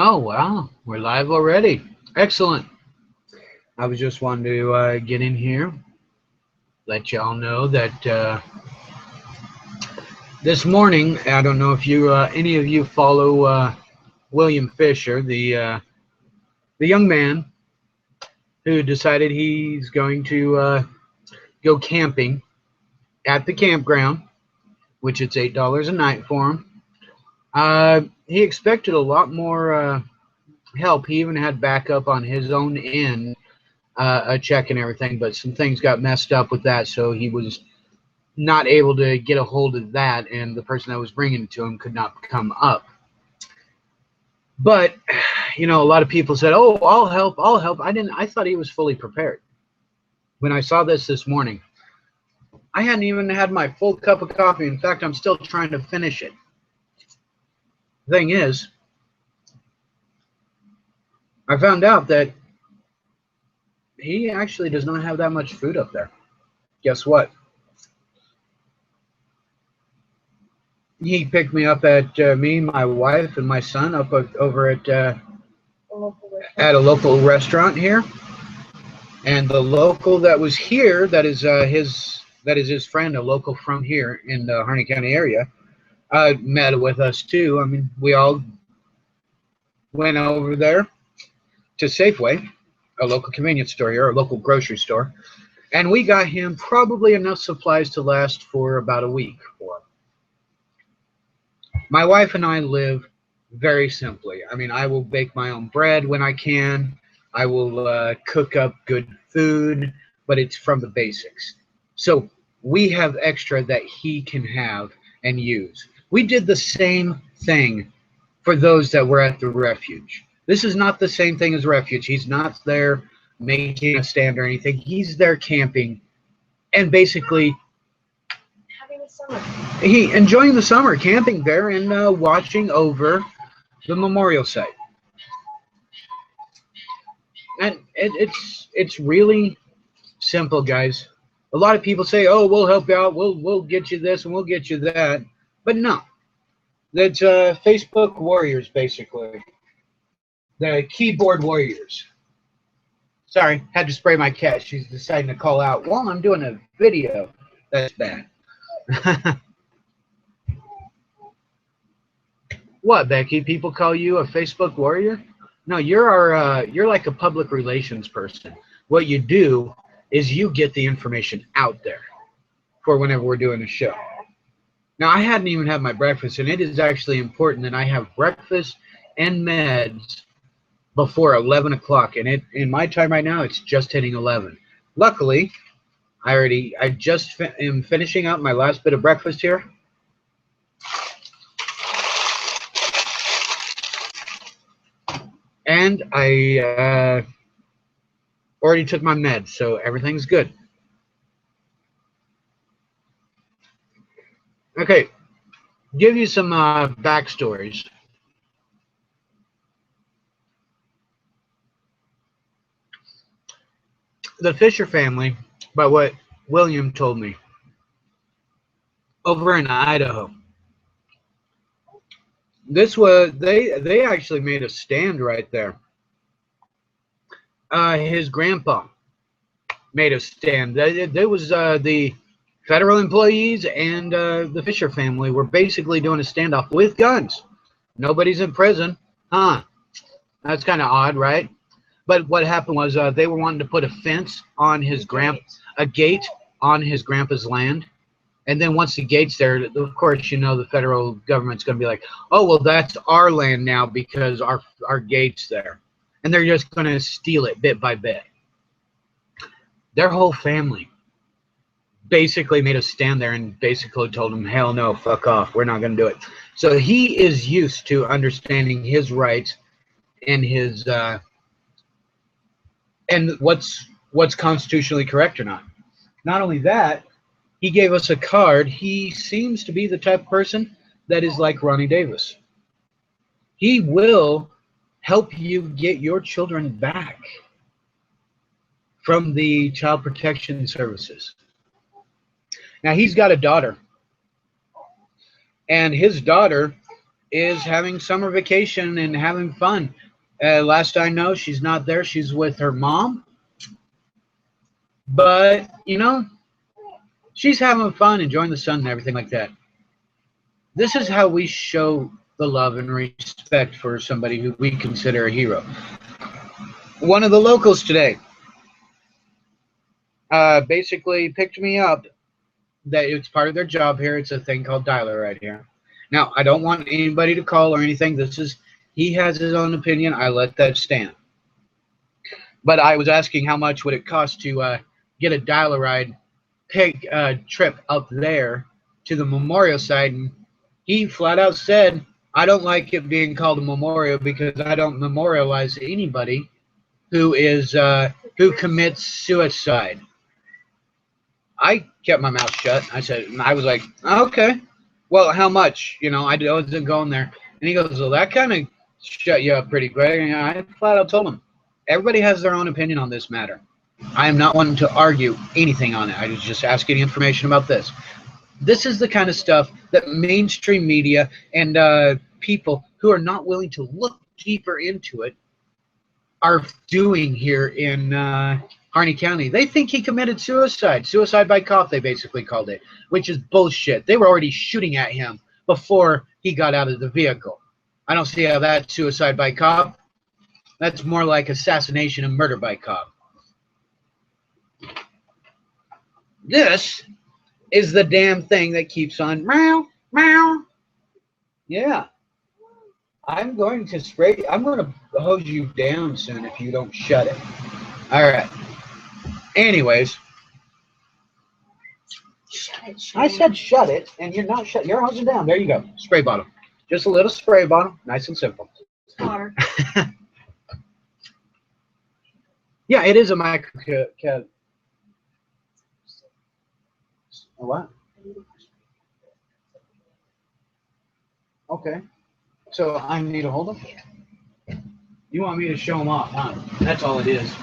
Oh, wow. We're live already. Excellent. I was just wanting to get in here, let y'all know that this morning, I don't know if you, any of you follow William Fisher, the young man who decided he's going to go camping at the campground, which it's $8 a night for him. He expected a lot more help. He even had backup on his own end, a check and everything, but some things got messed up with that, so he was not able to get a hold of that, and the person that was bringing it to him could not come up. But you know, a lot of people said, "Oh, I'll help, I'll help." I thought he was fully prepared. When I saw this morning, I hadn't even had my full cup of coffee. In fact, I'm still trying to finish it. The thing is, I found out that he actually does not have that much food up there. Guess what? He picked me up at me, my wife, and my son up over at a local restaurant here. And the local that was here, that is his friend, a local from here in the Harney County area, met with us too. I mean, we all went over there to Safeway, a local convenience store here, a local grocery store, and we got him probably enough supplies to last for about a week for him. My wife and I live very simply. I mean, I will bake my own bread when I can. I will cook up good food, but it's from the basics. So we have extra that he can have and use. We did the same thing for those that were at the refuge. This is not the same thing as refuge. He's not there making a stand or anything. He's there camping and basically enjoying the summer, camping there and watching over the memorial site. And it's really simple, guys. A lot of people say, "Oh, we'll help you out. We'll get you this and we'll get you that," but no, that's Facebook warriors, basically. The keyboard warriors. Sorry, had to spray my cat. She's deciding to call out while I'm doing a video. That's bad. What, Becky? People call you a Facebook warrior? No, you're like a public relations person. What you do is you get the information out there for whenever we're doing a show. Now, I hadn't even had my breakfast, and it is actually important that I have breakfast and meds before 11 o'clock. And in my time right now, it's just hitting 11. Luckily, I just am finishing up my last bit of breakfast here. And I already took my meds, so everything's good. Okay, give you some backstories. The Fisher family, by what William told me, over in Idaho. This was they actually made a stand right there. His grandpa made a stand. There was the federal employees and the Fisher family were basically doing a standoff with guns. Nobody's in prison, huh? That's kind of odd, right? But what happened was they were wanting to put a fence on his a gate on his grandpa's land. And then once the gate's there, of course, you know, the federal government's going to be like, "Oh, well, that's our land now because our gate's there." And they're just going to steal it bit by bit. Their whole family basically made a stand there and basically told him, "Hell no, fuck off. We're not going to do it." So he is used to understanding his rights and his and what's constitutionally correct or not. Not only that, he gave us a card. He seems to be the type of person that is like Ronnie Davis. He will help you get your children back from the Child Protection Services. Now, he's got a daughter. And his daughter is having summer vacation and having fun. Last I know, she's not there. She's with her mom. But, you know, she's having fun, enjoying the sun and everything like that. This is how we show the love and respect for somebody who we consider a hero. One of the locals today basically picked me up. That it's part of their job here. It's a thing called dialer right here. Now, I don't want anybody to call or anything. He has his own opinion. I let that stand. But I was asking how much would it cost to get a dial-a ride, take a trip up there to the memorial site, and he flat out said, I don't like it being called a memorial because I don't memorialize anybody who commits suicide. I kept my mouth shut. I was like, okay, well, how much? You know, I wasn't going there. And he goes, well, that kind of shut you up pretty quick. And I flat out told him, everybody has their own opinion on this matter. I am not wanting to argue anything on it. I was just asking information about this. This is the kind of stuff that mainstream media and people who are not willing to look deeper into it are doing here in Harney County. They think he committed suicide. Suicide by cop, they basically called it, which is bullshit. They were already shooting at him before he got out of the vehicle. I don't see how that's suicide by cop. That's more like assassination and murder by cop. This is the damn thing that keeps on meow, meow. Yeah. I'm going to hose you down soon if you don't shut it. All right. Anyways. Shut it, I said shut it, and you're not shut. You're hosing down. There you go. Spray bottle. Just a little spray bottle. Nice and simple. Water. Yeah, it is a micro. A what? Okay. So I need to hold them? You want me to show them off, huh? That's all it is.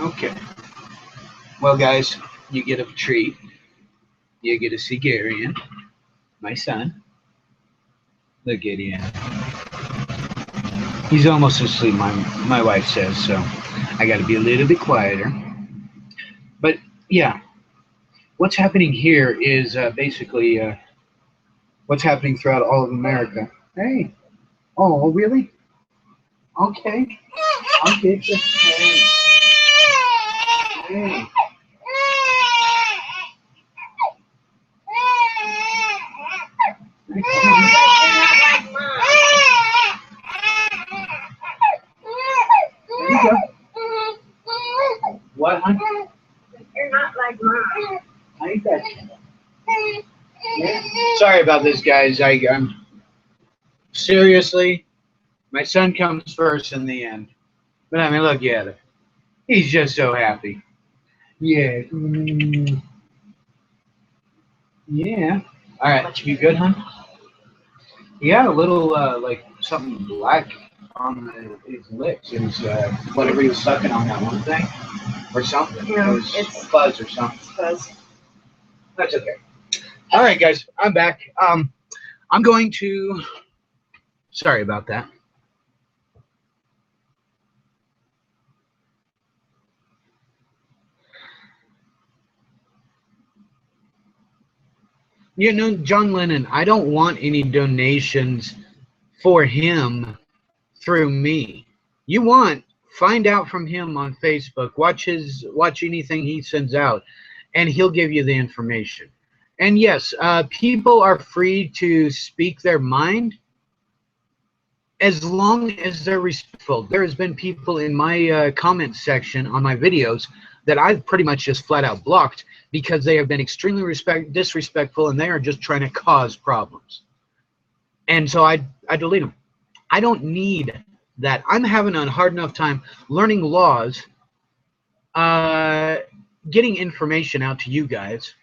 Okay. Well, guys, you get a treat. You get a Sigarian. My son. Look at him. He's almost asleep, my wife says, so I got to be a little bit quieter. But, yeah. What's happening here is basically what's happening throughout all of America. Hey. Oh, really? Okay. I'll get you. Hey. Hey. There you go. What, hon? You're not like mom. I ain't that. Yeah. Sorry about this, guys. I'm seriously, my son comes first in the end. But I mean, look at him. He's just so happy. Yeah. Yeah. All right. You good, hon? He had a little, like, something black on his lips. It was whatever he was sucking on, that one thing. Or something. No, it was it's fuzz or something. fuzz. That's okay. All right, guys. I'm back. I'm going to... Sorry about that. You know, John Lennon, I don't want any donations for him through me. You want, find out from him on Facebook. Watch anything he sends out, and he'll give you the information. And yes, people are free to speak their mind as long as they're respectful. There has been people in my comment section on my videos that I've pretty much just flat out blocked because they have been extremely disrespectful and they are just trying to cause problems. And so I delete them. I don't need that. I'm having a hard enough time learning laws, getting information out to you guys,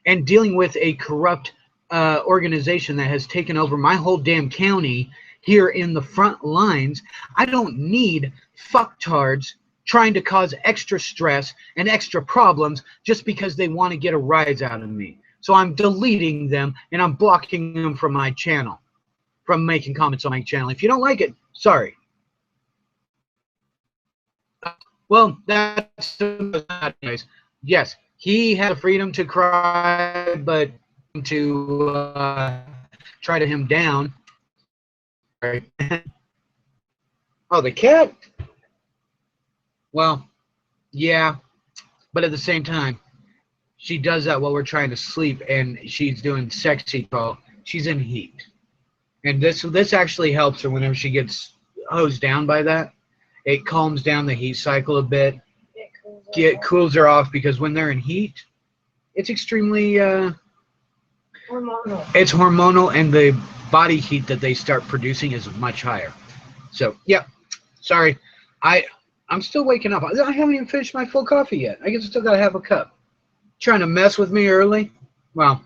and dealing with a corrupt organization that has taken over my whole damn county here in the front lines. I don't need fucktards trying to cause extra stress and extra problems just because they want to get a rise out of me. So I'm deleting them and I'm blocking them from my channel, from making comments on my channel. If you don't like it, sorry. Well, that's anyways. Yes, he had the freedom to cry, but to try to him down. Right. Oh, the cat? Well, yeah, but at the same time, she does that while we're trying to sleep, and she's doing sexy call. She's in heat, and this actually helps her whenever she gets hosed down by that. It calms down the heat cycle a bit. It cools her off, because when they're in heat, it's extremely Hormonal. it's hormonal, and the body heat that they start producing is much higher. So yeah, sorry, I'm still waking up. I haven't even finished my full coffee yet. I guess I still gotta have a cup. Trying to mess with me early. Well,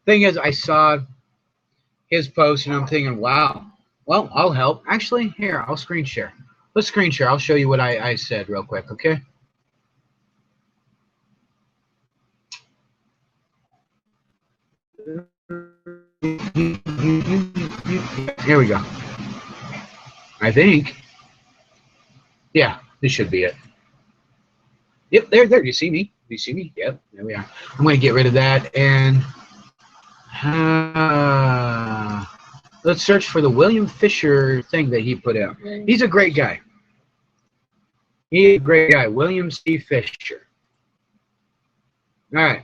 thing is, I saw his post and I'm thinking, wow, well, I'll help. Actually, here, I'll screen share. Let's screen share. I'll show you what I said real quick, okay? Here we go. I think. Yeah, this should be it. Yep, there. Do you see me? Do you see me? Yep, there we are. I'm going to get rid of that, and let's search for the William Fisher thing that he put out. He's a great guy. He's a great guy, William C. Fisher. All right.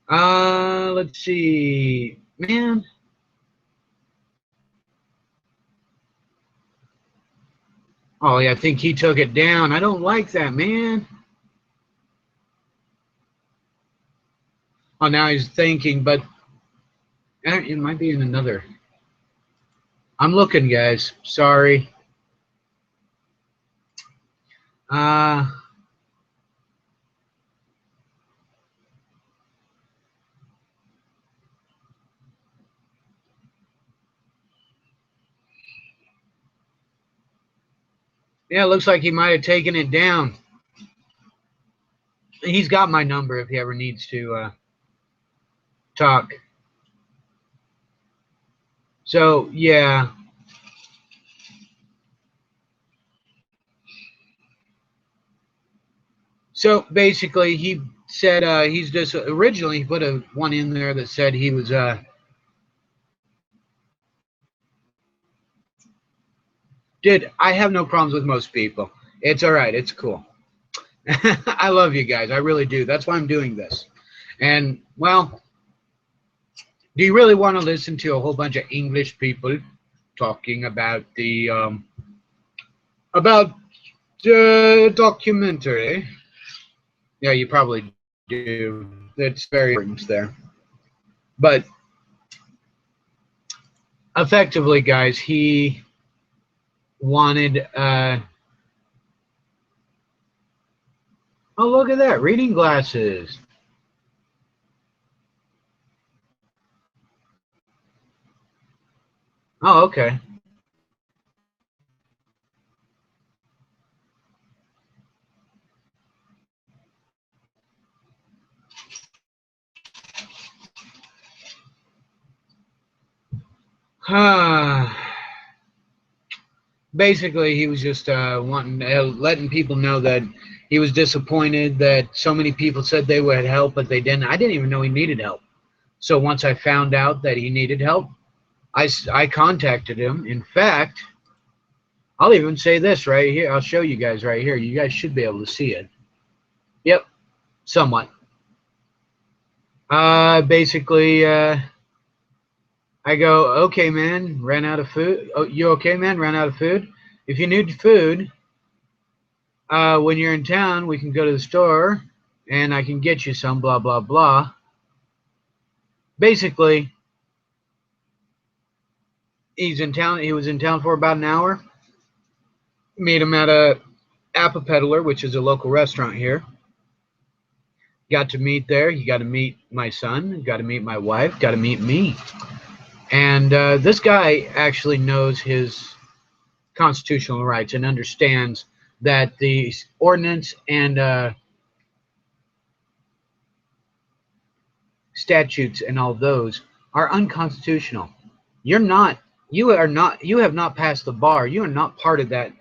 Let's see, man. Oh, yeah, I think he took it down. I don't like that, man. Oh, now he's thinking, but it might be in another. I'm looking, guys. Sorry. Yeah, it looks like he might have taken it down. He's got my number if he ever needs to talk. So, yeah. So, basically, he said he's just originally he put one in there that said he was Dude, I have no problems with most people. It's all right. It's cool. I love you guys. I really do. That's why I'm doing this. And, well, do you really want to listen to a whole bunch of English people talking about the documentary? Yeah, you probably do. It's very important there. But effectively, guys, he wanted oh, look at that, reading glasses. Oh, okay. Basically, he was just wanting letting people know that he was disappointed that so many people said they would help, but they didn't. I didn't even know he needed help. So once I found out that he needed help, I contacted him. In fact, I'll even say this right here. I'll show you guys right here. You guys should be able to see it. Yep, somewhat. Basically, I go, okay, man, ran out of food. Oh, you okay, man? Ran out of food? If you need food, when you're in town, we can go to the store and I can get you some, blah, blah, blah. Basically, he's in town. He was in town for about an hour. Meet him at a Apple Peddler, which is a local restaurant here. Got to meet there. You got to meet my son. Got to meet my wife. Got to meet me. And this guy actually knows his constitutional rights and understands that the ordinance and statutes and all those are unconstitutional. You're not, you are not, you have not passed the bar. You are not part of that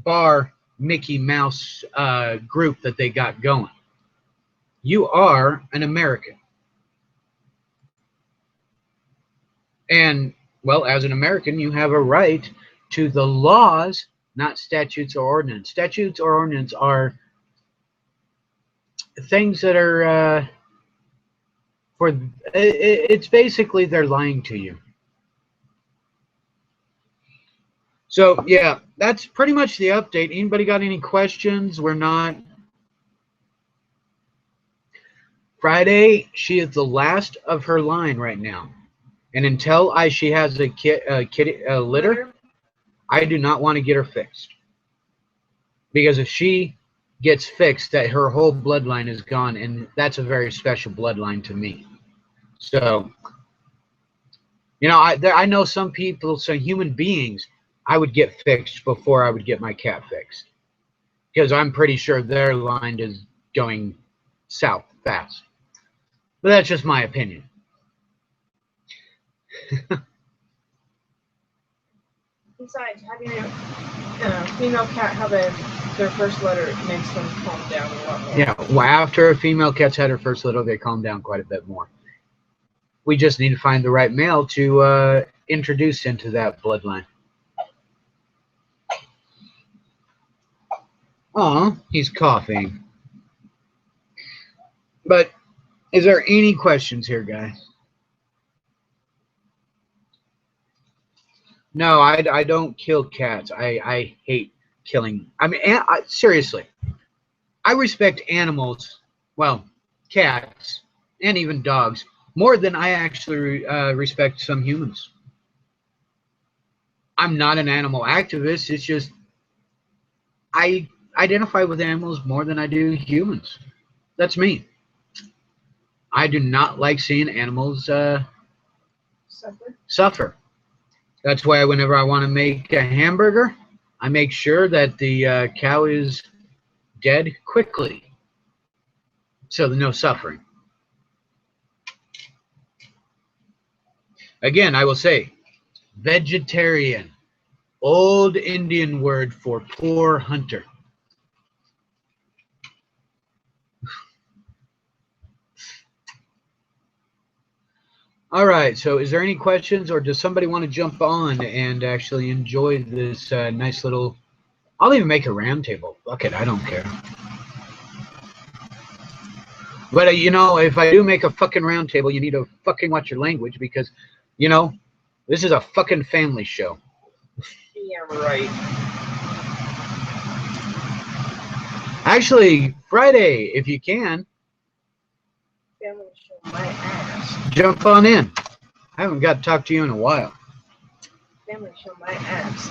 bar Mickey Mouse group that they got going. You are an American. And, well, as an American, you have a right to the laws, not statutes or ordinance. Statutes or ordinance are things that are it's basically they're lying to you. So, yeah, that's pretty much the update. Anybody got any questions? We're not... Friday, she is the last of her line right now. And until she has a litter, I do not want to get her fixed. Because if she gets fixed, that her whole bloodline is gone, and that's a very special bloodline to me. So, you know, I know some people, some human beings, I would get fixed before I would get my cat fixed. Because I'm pretty sure their line is going south fast. But that's just my opinion. Besides, having a female cat have their first litter makes them calm down a lot more. Yeah, well, after a female cat's had her first litter, they calm down quite a bit more. We just need to find the right male to introduce into that bloodline. Aw, he's coughing. But is there any questions here, guys? No, I don't kill cats. I hate killing. I mean, seriously, I respect animals, well, cats, and even dogs, more than I actually respect some humans. I'm not an animal activist. It's just I identify with animals more than I do humans. That's me. I do not like seeing animals suffer. That's why whenever I want to make a hamburger, I make sure that the cow is dead quickly, so there's no suffering. Again, I will say, vegetarian, old Indian word for poor hunter. All right, so is there any questions, or does somebody want to jump on and actually enjoy this nice little... I'll even make a round table. Fuck it, I don't care. But, you know, if I do make a fucking round table, you need to fucking watch your language because, you know, this is a fucking family show. Yeah, right. Actually, Friday, if you can, Family show my ass. jump on in. I haven't got to talk to you in a while. Family show my ass.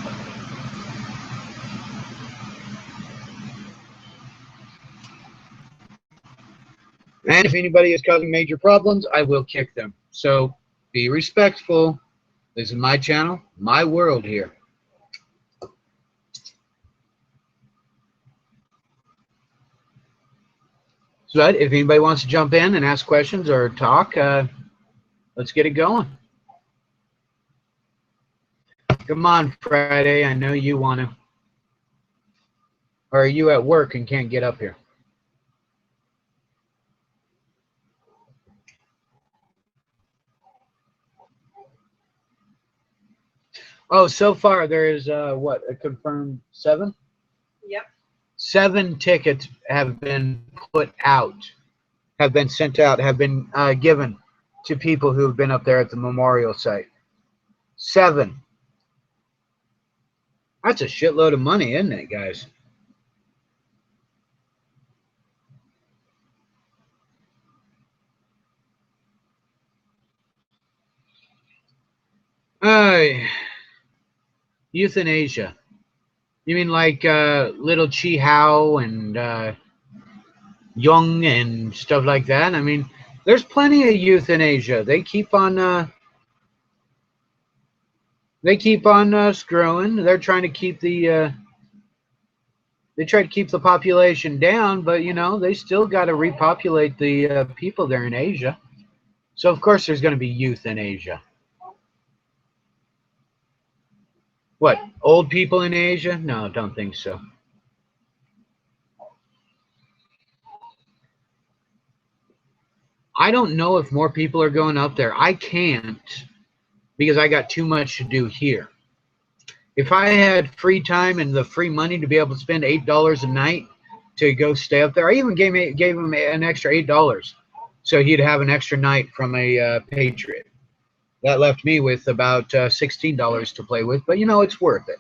And if anybody is causing major problems, I will kick them. So be respectful. This is my channel, my world here. So if anybody wants to jump in and ask questions or talk, let's get it going. Come on, Friday. I know you want to. Or are you at work and can't get up here? Oh, so far there is, what, a confirmed 7? Yep. 7 tickets have been put out, have been sent out, have been given to people who have been up there at the memorial site. 7. That's a shitload of money, isn't it, guys? Euthanasia. You mean like little Chi Hao and Young and stuff like that? I mean, there's plenty of euthanasia. They keep on screwing. They're trying to keep the They try to keep the population down, but you know they still got to repopulate the people there in Asia. So of course there's going to be youth in Asia. What, old people in Asia? No, don't think so. I don't know if more people are going up there. I can't because I got too much to do here. If I had free time and the free money to be able to spend $8 a night to go stay up there, I even gave him an extra $8 so he'd have an extra night from a Patriot. That left me with about $16 to play with, but you know, it's worth it.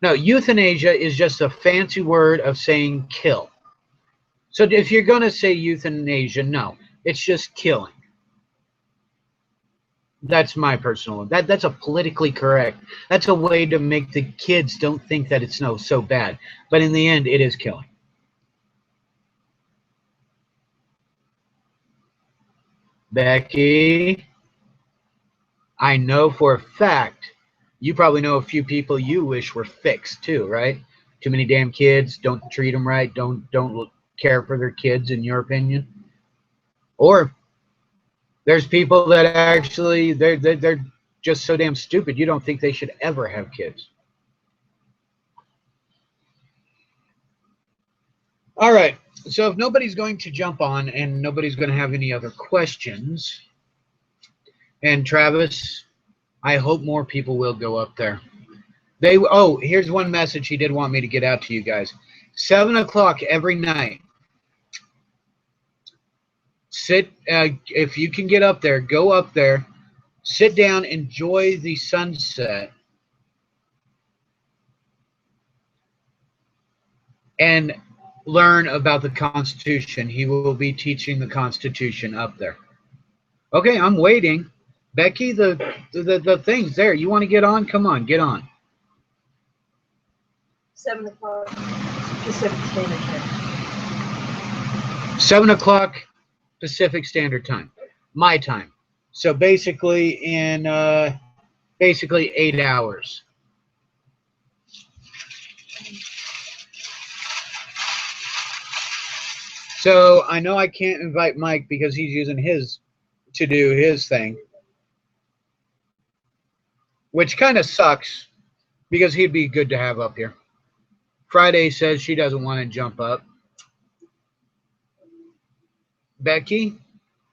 No, euthanasia is just a fancy word of saying kill. So if you're going to say euthanasia, no, it's just killing. That's my personal. That's a politically correct. That's a way to make the kids don't think that it's so bad. But in the end, it is killing. Becky, I know for a fact you probably know a few people you wish were fixed too, right? Too many damn kids, don't treat them right, don't care for their kids, in your opinion. Or there's people that actually they're just so damn stupid you don't think they should ever have kids. All right, so if nobody's going to jump on and nobody's going to have any other questions, and Travis, I hope more people will go up there. Oh, here's one message he did want me to get out to you guys. 7 o'clock every night. Sit, if you can get up there, go up there, sit down, enjoy the sunset, and learn about the Constitution. He will be teaching the Constitution up there. Okay, I'm waiting. Becky, the thing's there. You want to get on? Come on, get on. 7 o'clock Pacific Standard Time. 7 o'clock Pacific Standard Time. My time. So basically in 8 hours. So I know I can't invite Mike because he's using his to do his thing, which kind of sucks because he'd be good to have up here. Friday says she doesn't want to jump up. Becky,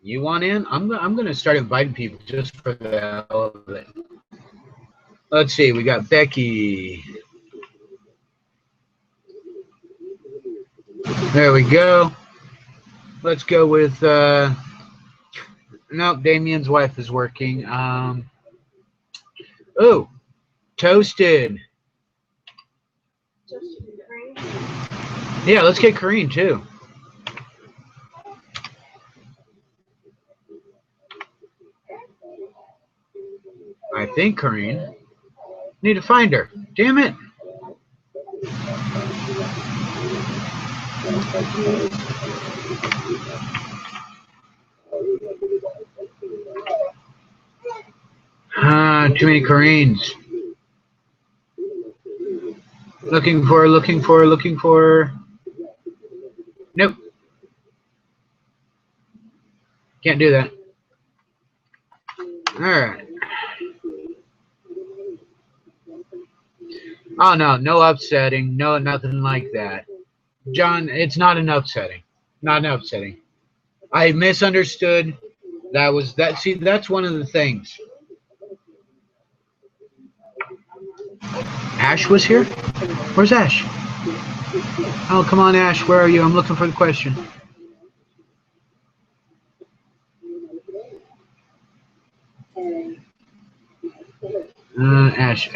you want in? I'm going to start inviting people just for the hell of it. Let's see. We got Becky. There we go. Let's go with no, Damien's wife is working. Oh, Toasted. Yeah, let's get Kareen too. I think Kareen. Need to find her. Damn it. Too many Kareens. Looking for. Nope. Can't do that. All right. Oh, no upsetting. No, nothing like that. John, it's not an upsetting. Not an upsetting. I misunderstood. See, that's one of the things. Ash was here? Where's Ash? Oh, come on, Ash. Where are you? I'm looking for the question. Ash.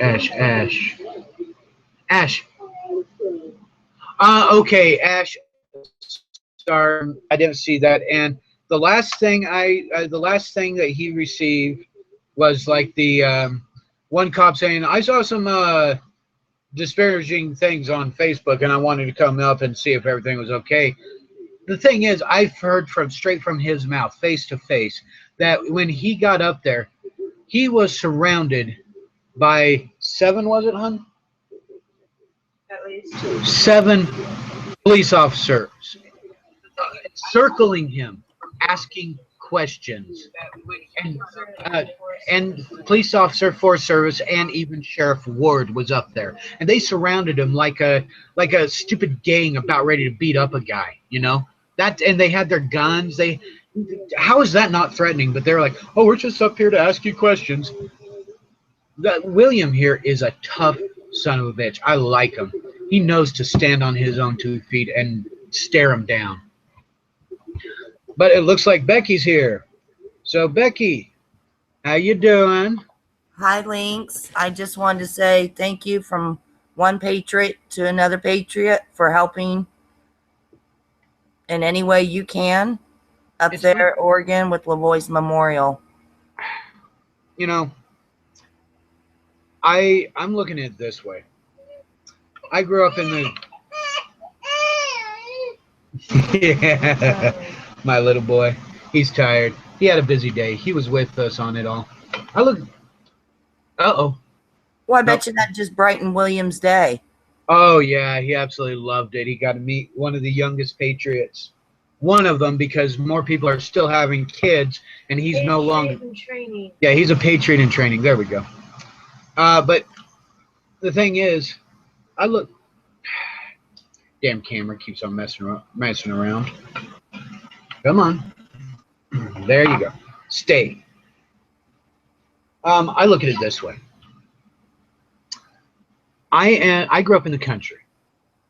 Okay, Ash. Sorry, I didn't see that. And the last thing that he received was like the one cop saying, "I saw some disparaging things on Facebook, and I wanted to come up and see if everything was okay." The thing is, I've heard straight from his mouth, face to face, that when he got up there, he was surrounded by 7, was it, hun? At at least. 7 police officers circling him, asking questions, and uh, and police officer, Forest Service, and even Sheriff Ward was up there, and they surrounded him like a stupid gang about ready to beat up a guy, you know. That, and they had their guns. How is that not threatening? But they're like, oh, we're just up here to ask you questions. William here is a tough son of a bitch. I like him. He knows to stand on his own 2 feet and stare him down. But it looks like Becky's here. So Becky, how you doing? Hi, Lynx. I just wanted to say thank you from one patriot to another patriot for helping in any way you can up It's there, Oregon, with Lavoie's Memorial. You know, I'm looking at it this way. I grew up in the yeah, my little boy. He's tired. He had a busy day. He was with us on it all. I look. Uh-oh. Well, I bet you that just brightened William's day. Oh, yeah, he absolutely loved it. He got to meet one of the youngest patriots. One of them, because more people are still having kids, and he's no longer. Training. Yeah, he's a patriot in training. There we go. But the thing is, I look. Damn camera keeps on messing around. Come on. There you go. Stay. I look at it this way. I grew up in the country.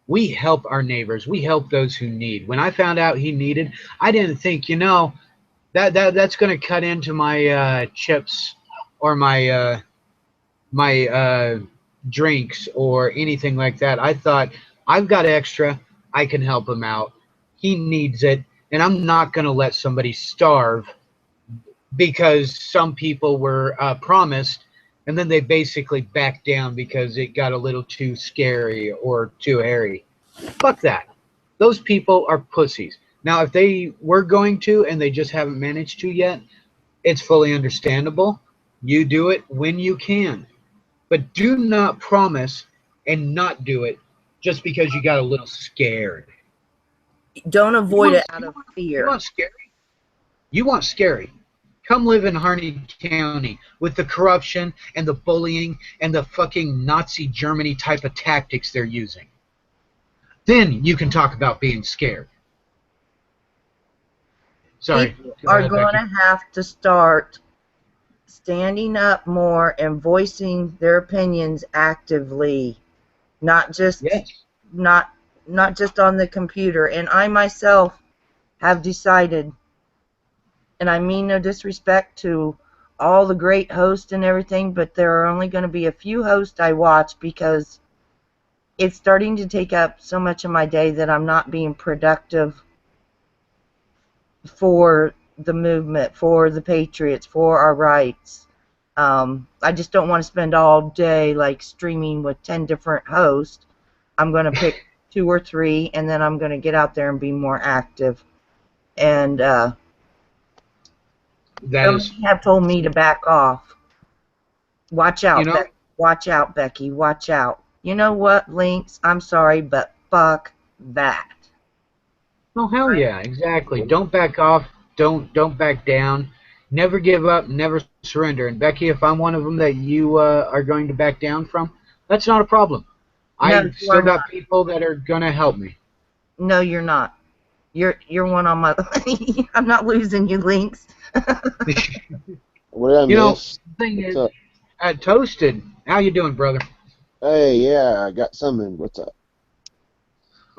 We help our neighbors. We help those who need. When I found out he needed, I didn't think, you know, that's going to cut into my chips or my drinks or anything like that. I thought, I've got extra. I can help him out. He needs it, and I'm not going to let somebody starve because some people were promised, and then they basically backed down because it got a little too scary or too hairy. Fuck that. Those people are pussies. Now, if they were going to and they just haven't managed to yet, it's fully understandable. You do it when you can. But do not promise and not do it just because you got a little scared. Don't avoid it out of You fear. want scary? You want scary. Come live in Harney County with the corruption and the bullying and the fucking Nazi Germany type of tactics they're using. Then you can talk about being scared. Sorry. People Go are ahead, going Becky. to have to start standing up more and voicing their opinions actively, not just Yes. not just on the computer. And I myself have decided, and I mean no disrespect to all the great hosts and everything, but there are only going to be a few hosts I watch because it's starting to take up so much of my day that I'm not being productive for the movement, for the patriots, for our rights. I just don't want to spend all day like streaming with 10 different hosts. I'm going to pick 2 or 3, and then I'm going to get out there and be more active. And That is, some have told me to back off. Watch out, you know, watch out, Becky. Watch out. You know what, Lynx? I'm sorry, but fuck that. oh hell yeah, exactly. Don't back off. Don't back down. Never give up. Never surrender. And Becky, if I'm one of them that you are going to back down from, that's not a problem. No, I've you still are got not. people that are gonna help me. No, you're not. You're one on my. I'm not losing you, Lynx. What did I You know, miss? the thing What's is, up? Toasted. How you doing, brother? Hey, yeah, I got something. What's up?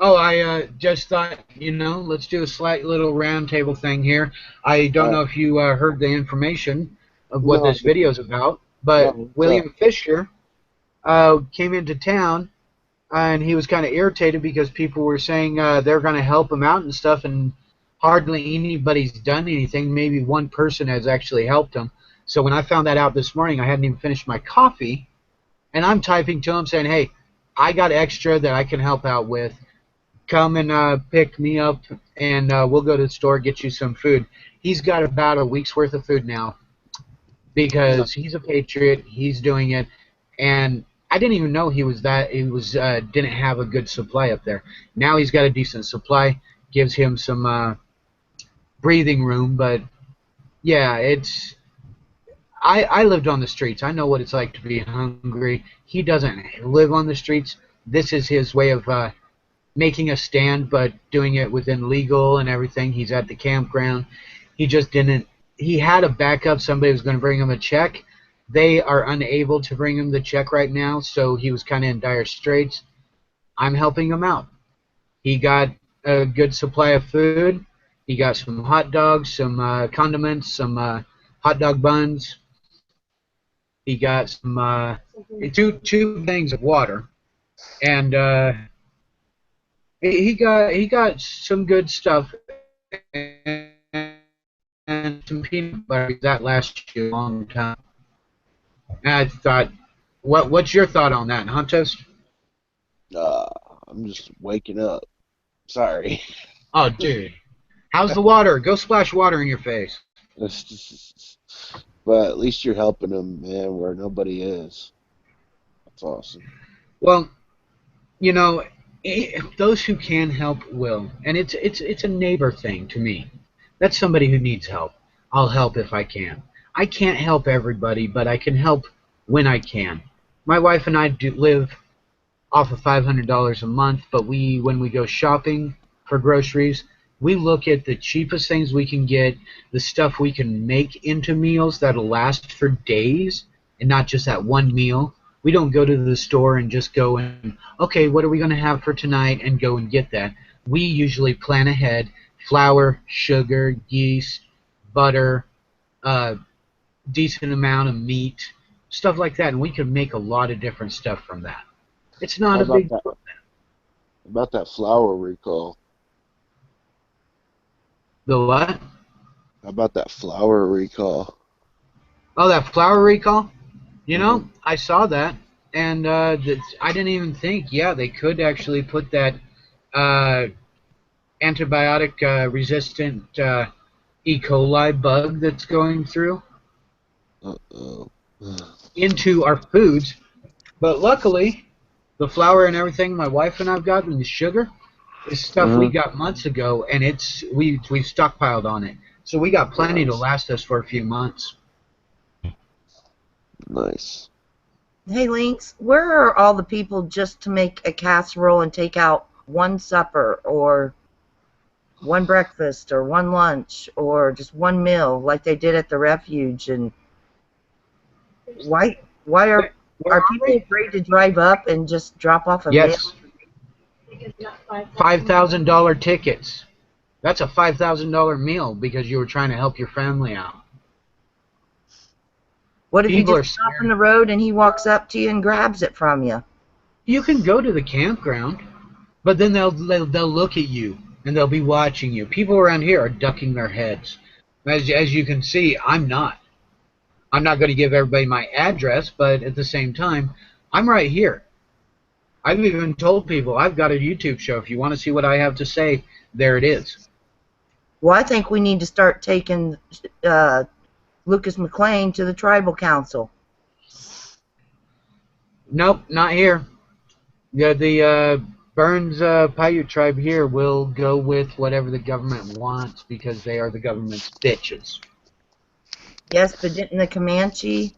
Oh, I just thought, you know, let's do a slight little roundtable thing here. I don't know if you heard the information of what No, this video is about, but no, what's up? William Fisher came into town, and he was kind of irritated because people were saying they're going to help him out and stuff, and hardly anybody's done anything. Maybe one person has actually helped him. So when I found that out this morning, I hadn't even finished my coffee, and I'm typing to him saying, hey, I got extra that I can help out with. Come and pick me up, and we'll go to the store, get you some food. He's got about a week's worth of food now because he's a patriot. He's doing it. And I didn't even know he was didn't have a good supply up there. Now he's got a decent supply, gives him some breathing room. But yeah, I lived on the streets. I know what it's like to be hungry. He doesn't live on the streets. This is his way of making a stand, but doing it within legal and everything. He's at the campground. He just didn't. He had a backup. Somebody was going to bring him a check. They are unable to bring him the check right now, so he was kind of in dire straits. I'm helping him out. He got a good supply of food. He got some hot dogs, some condiments, some hot dog buns. He got some two things of water, and he got some good stuff and some peanut butter that lasts you a long time. And I thought, what's your thought on that, Huntos? Uh, I'm just waking up. Sorry. Oh, dude, how's the water? Go splash water in your face. But at least you're helping them, man, where nobody is. That's awesome. Well, you know, those who can help will, and it's a neighbor thing to me. That's somebody who needs help. I'll help if I can. I can't help everybody, but I can help when I can. My wife and I do live off of $500 a month, but when we go shopping for groceries, we look at the cheapest things we can get, the stuff we can make into meals that'll last for days and not just that one meal. We don't go to the store and just go and, okay, what are we going to have for tonight, and go and get that. We usually plan ahead: flour, sugar, yeast, butter, decent amount of meat, stuff like that, and we can make a lot of different stuff from that. It's not How a about big that? About that flour recall? The what? How about that flour recall? Oh, that flour recall? You Hmm. know, I saw that, and I didn't even think, yeah, they could actually put that uh, antibiotic resistant E. coli bug that's going through Uh-oh. into our foods. But luckily, the flour and everything my wife and I've got, and the sugar, is stuff we Uh-huh. got months ago, and we've stockpiled on it. So we got plenty to Nice. last us for a few months. Nice. Hey, Lynx, where are all the people just to make a casserole and take out one supper or one breakfast or one lunch or just one meal like they did at the refuge? And why Where, where are are people we? afraid to drive up and just drop off a meal? Yes, Because not 5,000. $5,000 tickets. That's a $5,000 meal because you were trying to help your family out. What if you People are just stop in scared. the road and he walks up to you and grabs it from you? You can go to the campground, but then they'll look at you and they'll be watching you. People around here are ducking their heads. As you can see, I'm not. I'm not going to give everybody my address, but at the same time, I'm right here. I've even told people I've got a YouTube show. If you want to see what I have to say, there it is. Well, I think we need to start taking Lucas McLean to the tribal council. Nope, not here. Yeah, the Burns Paiute tribe here will go with whatever the government wants because they are the government's bitches. Yes, but didn't the Comanche?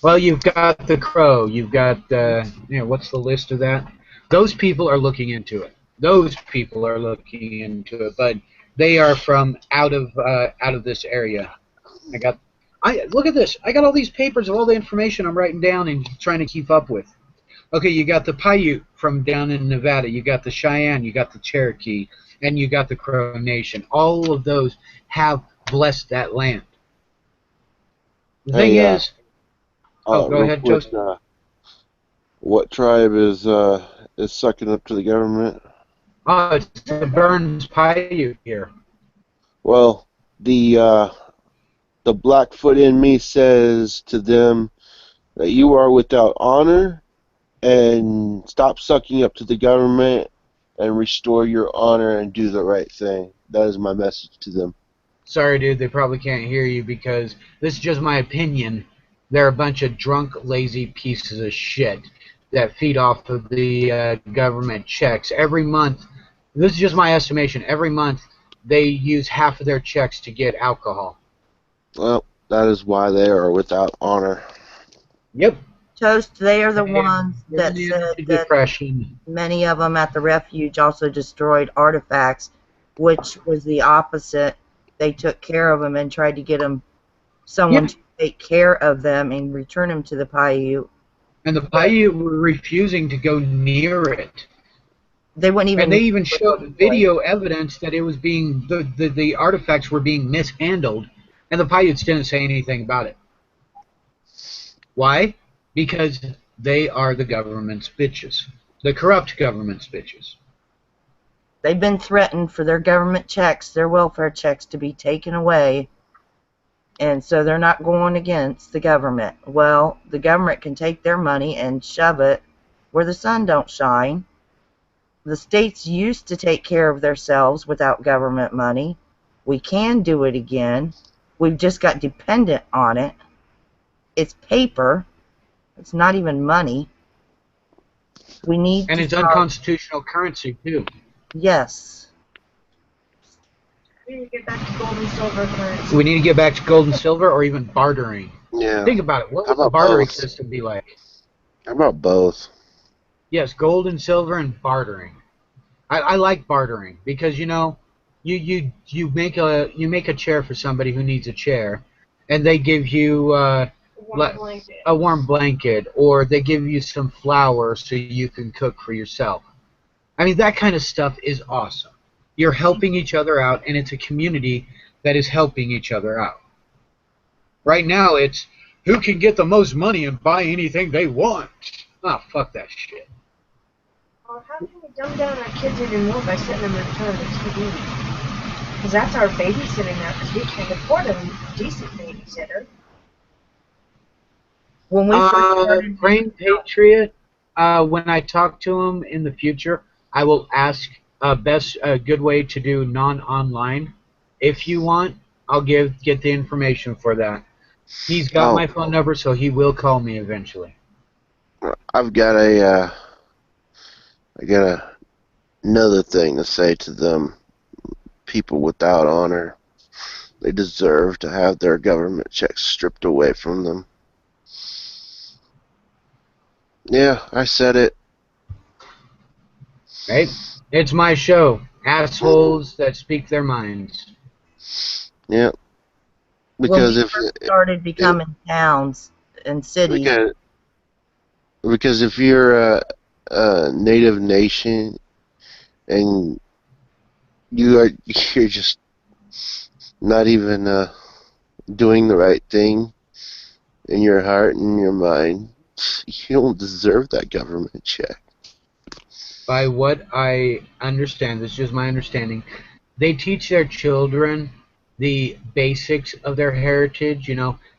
Well, you've got the Crow. You've got what's the list of that? Those people are looking into it. Those people are looking into it, but they are from out of this area. I look at this. I got all these papers of all the information I'm writing down and trying to keep up with. Okay, you got the Paiute from down in Nevada. You got the Cheyenne. You got the Cherokee, and you got the Crow Nation. All of those have blessed that land. The thing Hey, is, oh, go real ahead, quick, Joseph. what tribe is sucking up to the government? Oh, it's the Burns Paiute here. Well, the Blackfoot in me says to them that you are without honor, and stop sucking up to the government and restore your honor and do the right thing. That is my message to them. Sorry, dude, they probably can't hear you because this is just my opinion. They're a bunch of drunk, lazy pieces of shit that feed off of the government checks. Every month, this is just my estimation, every month they use half of their checks to get alcohol. Well, that is why they are without honor. Yep. Toast, they are the And ones that giving said in to that depression. many of them at the refuge also destroyed artifacts, which was the opposite. They took care of them and tried to get someone Yep. to take care of them and return them to the Paiute. And the Paiute were refusing to go near it. They wouldn't even. And they even showed video evidence that it was being the artifacts were being mishandled, and the Paiutes didn't say anything about it. Why? Because they are the government's bitches, the corrupt government's bitches. They've been threatened for their government checks, their welfare checks, to be taken away, and so they're not going against the government. Well, the government can take their money and shove it where the sun don't shine. The states used to take care of themselves without government money. We can do it again. We've just got dependent on it. It's paper. It's not even money. We need And to it's unconstitutional currency, too. Yes. We need to get back to gold and silver currency. We need to get back to gold and silver or even bartering. Yeah. Think about it. What How would the about bartering both? system be like? How about both? Yes, gold and silver and bartering. I like bartering because you make a chair for somebody who needs a chair, and they give you A warm blanket. a warm blanket, or they give you some flour so you can cook for yourself. I mean, that kind of stuff is awesome. You're helping each other out, and it's a community that is helping each other out. Right now, it's who can get the most money and buy anything they want. Ah, fuck that shit. Well, how can we dumb down our kids even more by setting them in front of the TV? Because that's our babysitting now, because we can't afford a decent babysitter. When we first started, Brain Patriot, when I talk to him in the future, I will ask a good way to do non-online. If you want, I'll get the information for that. He's got my phone number, so he will call me eventually. I've got another thing to say to them. People without honor, they deserve to have their government checks stripped away from them. Yeah, I said it. Right? It's my show. Assholes that speak their minds. Yeah. when Because we if first started becoming towns and cities, because if you're a native nation and you're just not even doing the right thing in your heart and your mind, you don't deserve that government check. By what I understand, this is just my understanding, they teach their children the basics of their heritage.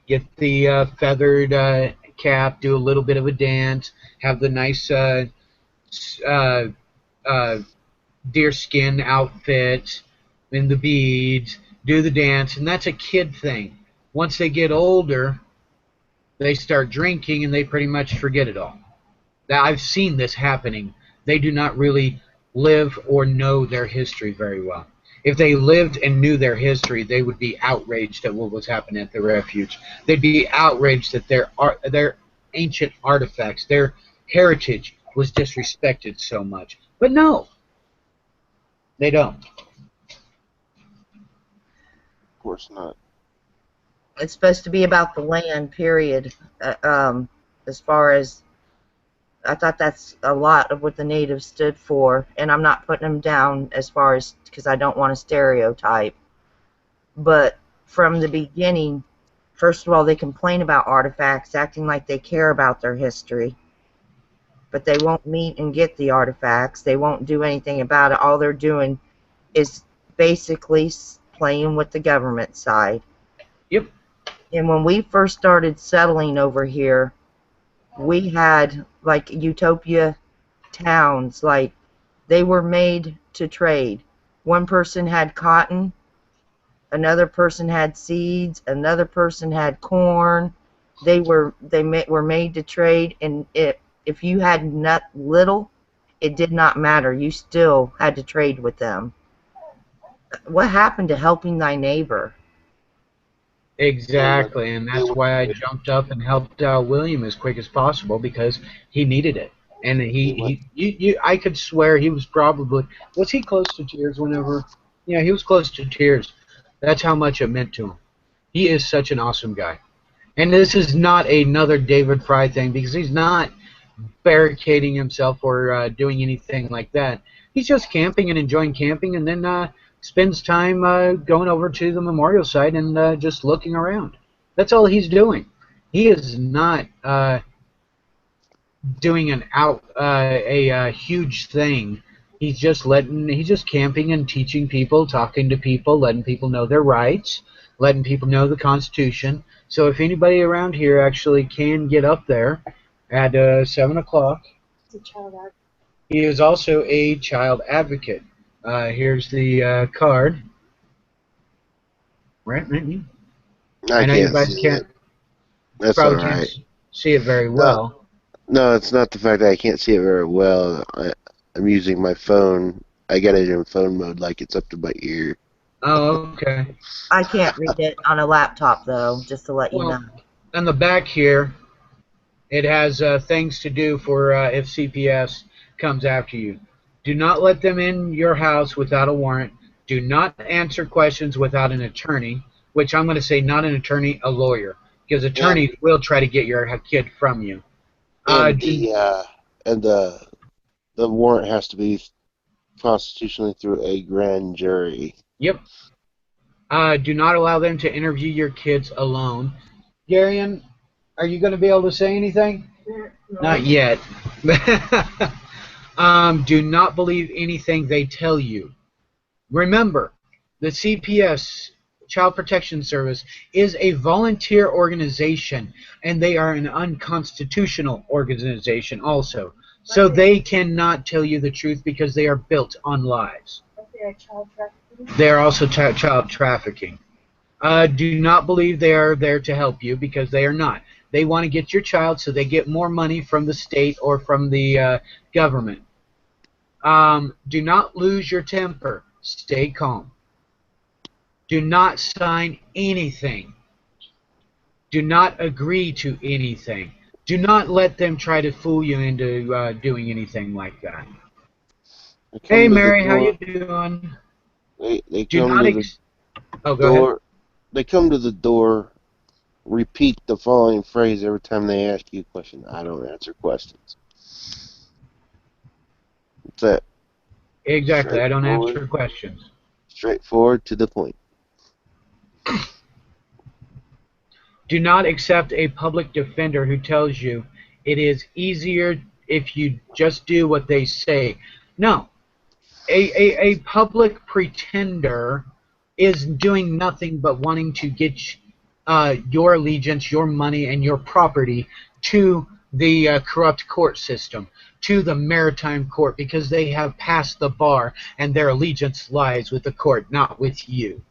Get the feathered cap, do a little bit of a dance, have the nice uh, uh, deerskin outfit and the beads, do the dance, and that's a kid thing. Once they get older, they start drinking and they pretty much forget it all. Now, I've seen this happening. They do not really live or know their history very well. If they lived and knew their history, they would be outraged at what was happening at the refuge. They'd be outraged that their ancient artifacts, their heritage was disrespected so much. But no, they don't. Of course not. it's supposed to be about the land, period. As far as I thought that's a lot of what the natives stood for, and I'm not putting them down as far as because I don't want to stereotype. But from the beginning, first of all, they complain about artifacts, acting like they care about their history. But they won't meet and get the artifacts. They won't do anything about it. All they're doing is basically playing with the government side. Yep. And when we first started settling over here, we had like utopia towns, like they were made to trade. One person had cotton, another person had seeds, another person had corn, were made to trade, and if you had not little, it did not matter. You still had to trade with them. What happened to helping thy neighbor? Exactly, and They that's were why I jumped up and helped William as quick as possible because he needed it. And they went, I could swear he was probably, was he close to tears whenever? Yeah, he was close to tears. That's how much it meant to him. He is such an awesome guy. And this is not another David Fry thing because he's not barricading himself or doing anything like that. He's just camping and enjoying camping, and then spends time going over to the memorial site and just looking around. That's all he's doing. He is not doing a huge thing. He's just camping and teaching people, talking to people, letting people know their rights, letting people know the Constitution. So if anybody around here actually can get up there at 7 o'clock, It's a child act. he is also a child advocate. Here's the card. Right? I I know you can't guys see can't it. That's all probably can't right. see it very No, well. no, it's not the fact that I can't see it very well. I'm using my phone. I got it in phone mode, like it's up to my ear. Oh, okay. I can't read it on a laptop, though, just to let you know. Well, on the back here, it has things to do for if CPS comes after you. Do not let them in your house without a warrant. Do not answer questions without an attorney, which I'm going to say not an attorney, a lawyer, because And attorneys will try to get your kid from you. and Do, the warrant has to be constitutionally through a grand jury. yep. Do not allow them to interview your kids alone. Garion, are you going to be able to say anything? No. Not yet. Do not believe anything they tell you. Remember, the CPS, Child Protection Service, is a volunteer organization, and they are an unconstitutional organization also. So they cannot tell you the truth because they are built on lies. But they're child trafficking. They are also child trafficking. Do not believe they are there to help you because they are not. They want to get your child so they get more money from the state or from the government. Do not lose your temper. Stay calm. Do not sign anything. Do not agree to anything. Do not let them try to fool you into doing anything like that. They come Hey, to the Mary, how you door. doing? They Do come not to the oh, go ahead. door. They come to the door. Repeat the following phrase every time they ask you a question. I don't answer questions. That's it. Exactly. I don't Straightforward. answer questions. Straightforward to the point. Do not accept a public defender who tells you it is easier if you just do what they say. No. A public pretender is doing nothing but wanting to get your allegiance, your money, and your property to the corrupt court system, to the maritime court, because they have passed the bar and their allegiance lies with the court, not with you.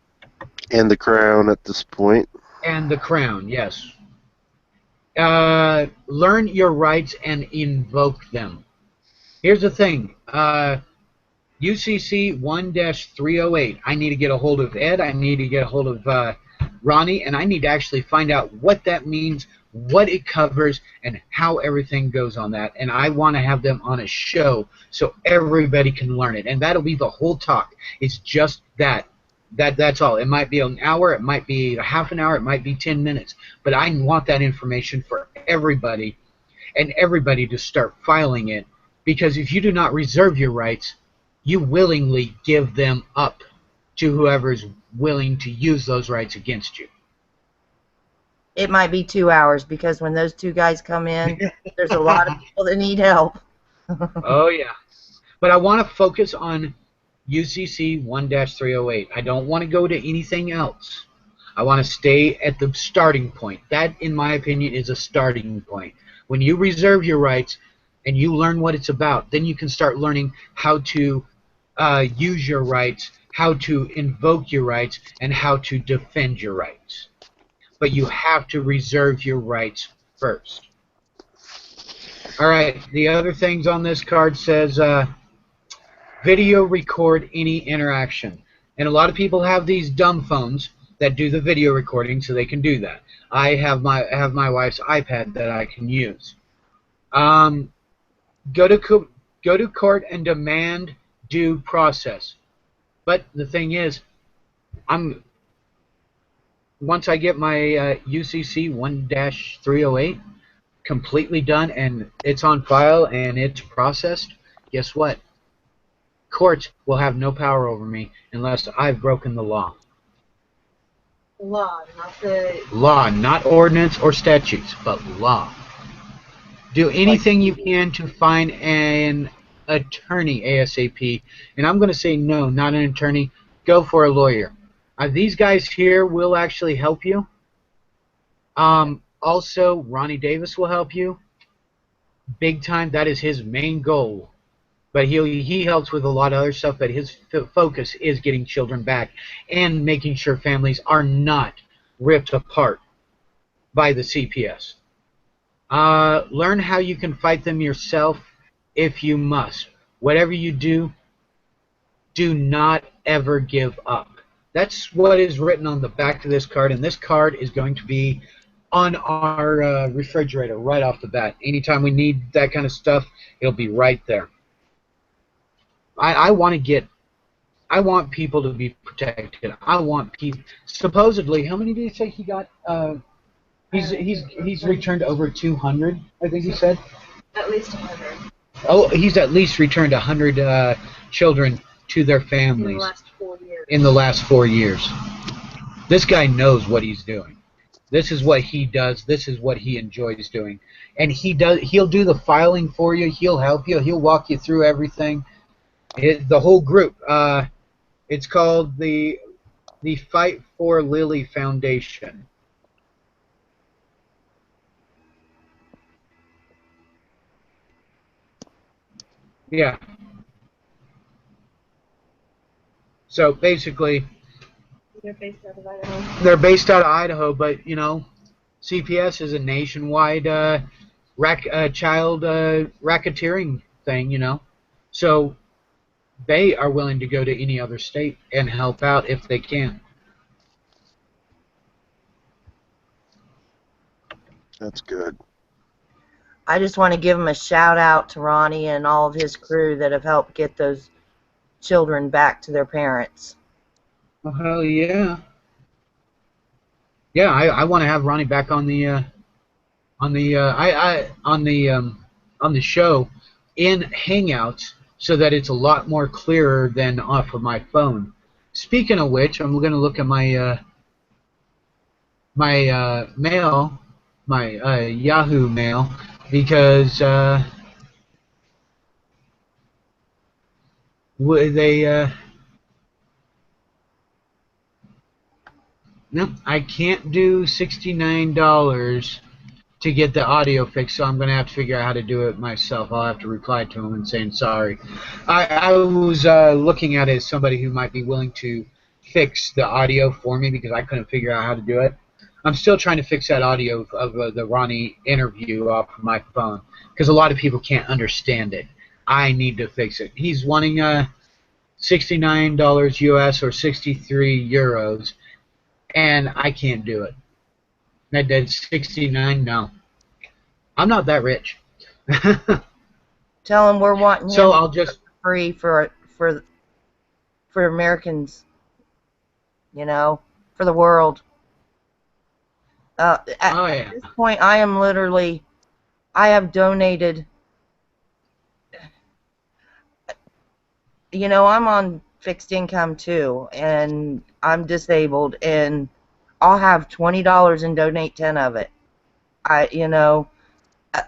And the crown at this point. And the crown, yes. Learn your rights and invoke them. Here's the thing. UCC 1-308. I need to get a hold of Ed. I need to get a hold of Ronnie, and I need to actually find out what that means, what it covers, and how everything goes on that. And I want to have them on a show so everybody can learn it. And that'll be the whole talk. It's just that. That's all. It might be an hour, it might be a half an hour, it might be 10 minutes. But I want that information for everybody, and everybody to start filing it. Because if you do not reserve your rights, you willingly give them up to whoever is willing to use those rights against you. It might be 2 hours because when those two guys come in, there's a lot of people that need help. Oh, yeah. But I want to focus on UCC 1-308. I don't want to go to anything else. I want to stay at the starting point. That, in my opinion, is a starting point. When you reserve your rights and you learn what it's about, then you can start learning how to use your rights, how to invoke your rights, and how to defend your rights. but you have to reserve your rights first. All right, the other things on this card says video record any interaction. And a lot of people have these dumb phones that do the video recording, so they can do that. I have my wife's iPad that I can use. Go to court and demand due process. But the thing is, once I get my UCC 1-308 completely done and it's on file and it's processed, guess what? Courts will have no power over me unless I've broken the law. Law, not the... Law, not ordinance or statutes, but law. Do anything you can to find an attorney ASAP. And I'm going to say no, not an attorney. Go for a lawyer. These guys here will actually help you. Also, Ronnie Davis will help you. Big time. That is his main goal. But he helps with a lot of other stuff, but his focus is getting children back and making sure families are not ripped apart by the CPS. Learn how you can fight them yourself if you must. Whatever you do, do not ever give up. That's what is written on the back of this card, and this card is going to be on our refrigerator right off the bat. Anytime we need that kind of stuff, it'll be right there. I want people to be protected. I want people. Supposedly, how many did you say he got? He's returned over 200. I think he said. At least 100. Oh, he's at least returned 100 children to their families In the last 4 years. in the last 4 years. This guy knows what he's doing. This is what he does. This is what he enjoys doing, and he'll do the filing for you. He'll help you. He'll walk you through everything. The whole group. It's called the Fight for Lily Foundation. Yeah. So basically, They're based out of Idaho. they're based out of Idaho, but you know, CPS is a nationwide child racketeering thing. You know, so they are willing to go to any other state and help out if they can. That's good. I just want to give him a shout out to Ronnie and all of his crew that have helped get those children back to their parents. Oh, hell yeah. Yeah, I want to have Ronnie back on the show in Hangouts so that it's a lot more clearer than off of my phone. Speaking of which, I'm going to look at my mail, my Yahoo mail, because no, I can't do $69 to get the audio fixed, so I'm going to have to figure out how to do it myself. I'll have to reply to him and saying sorry. I was looking at it as somebody who might be willing to fix the audio for me because I couldn't figure out how to do it. I'm still trying to fix that audio of the Ronnie interview off of my phone because a lot of people can't understand it. I need to fix it. He's wanting $69 US or 63 euros, and I can't do it. I did 69. No, I'm not that rich. Tell him we're wanting So him I'll just free for Americans, you know, for the world. At this point, I have donated. You know, I'm on fixed income too, and I'm disabled, and I'll have $20 and donate 10 of it.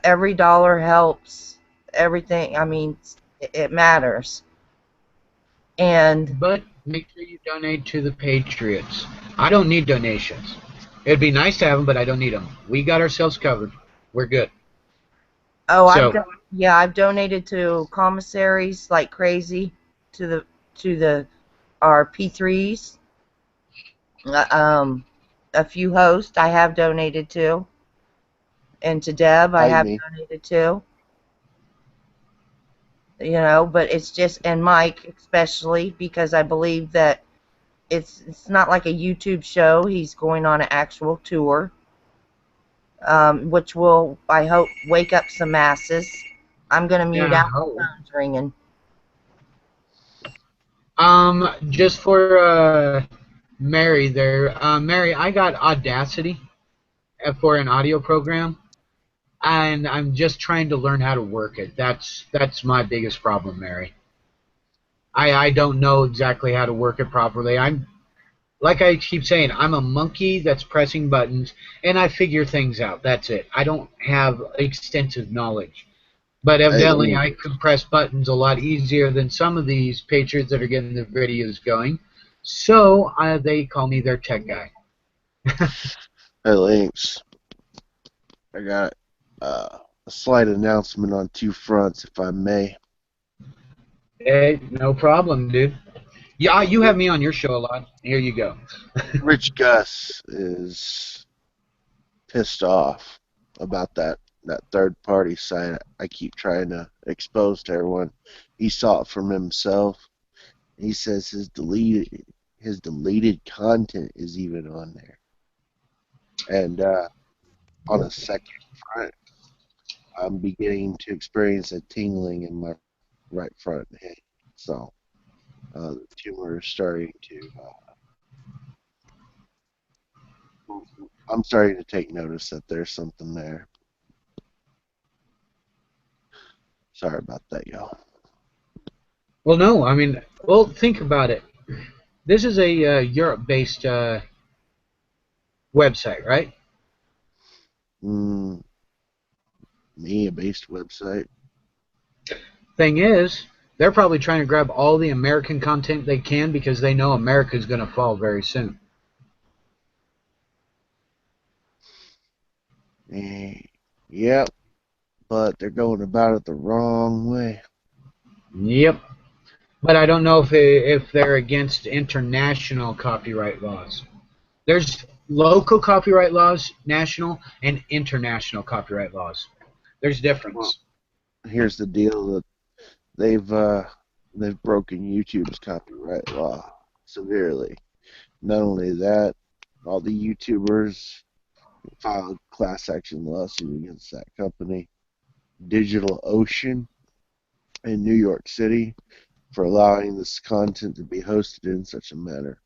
Every dollar helps. Everything. I mean, it matters. But make sure you donate to the Patriots. I don't need donations. It'd be nice to have them, but I don't need them. We got ourselves covered. We're good. Oh, I've donated to commissaries like crazy, to our P3s. a few hosts I have donated to, and to Deb I Like have me. donated to. You know, but it's just, and Mike especially, because I believe that it's not like a YouTube show. He's going on an actual tour, which will, I hope, wake up some masses. I'm going to mute Yeah. out the phones ringing. Just for Mary there, Mary, I got Audacity for an audio program, and I'm just trying to learn how to work it. That's my biggest problem, Mary. I don't know exactly how to work it properly. I'm like I keep saying, I'm a monkey that's pressing buttons, and I figure things out. That's it. I don't have extensive knowledge. But Hey, let evidently, me. I can press buttons a lot easier than some of these patrons that are getting their videos going. So they call me their tech guy. Hey, Links. I got a slight announcement on two fronts, if I may. Hey, no problem, dude. Yeah, you have me on your show a lot. Here you go. Rich Gus is pissed off about that third party site I keep trying to expose to everyone. He saw it from himself. He says his deleted content is even on there. And on a second front, I'm beginning to experience a tingling in my right front head. So the tumor is starting to. I'm starting to take notice that there's something there. Sorry about that, y'all. Well, no, I mean, well, think about it. This is a Europe-based website, right? Mm, Me, a based website. Thing is, they're probably trying to grab all the American content they can because they know America's going to fall very soon. Yep, but they're going about it the wrong way. Yep. But I don't know if they're against international copyright laws. There's local copyright laws, national and international copyright laws. There's Well, difference. here's the deal: that they've broken YouTube's copyright law severely. Not only that, all the YouTubers filed a class action lawsuit against that company, Digital Ocean, in New York City, for allowing this content to be hosted in such a manner.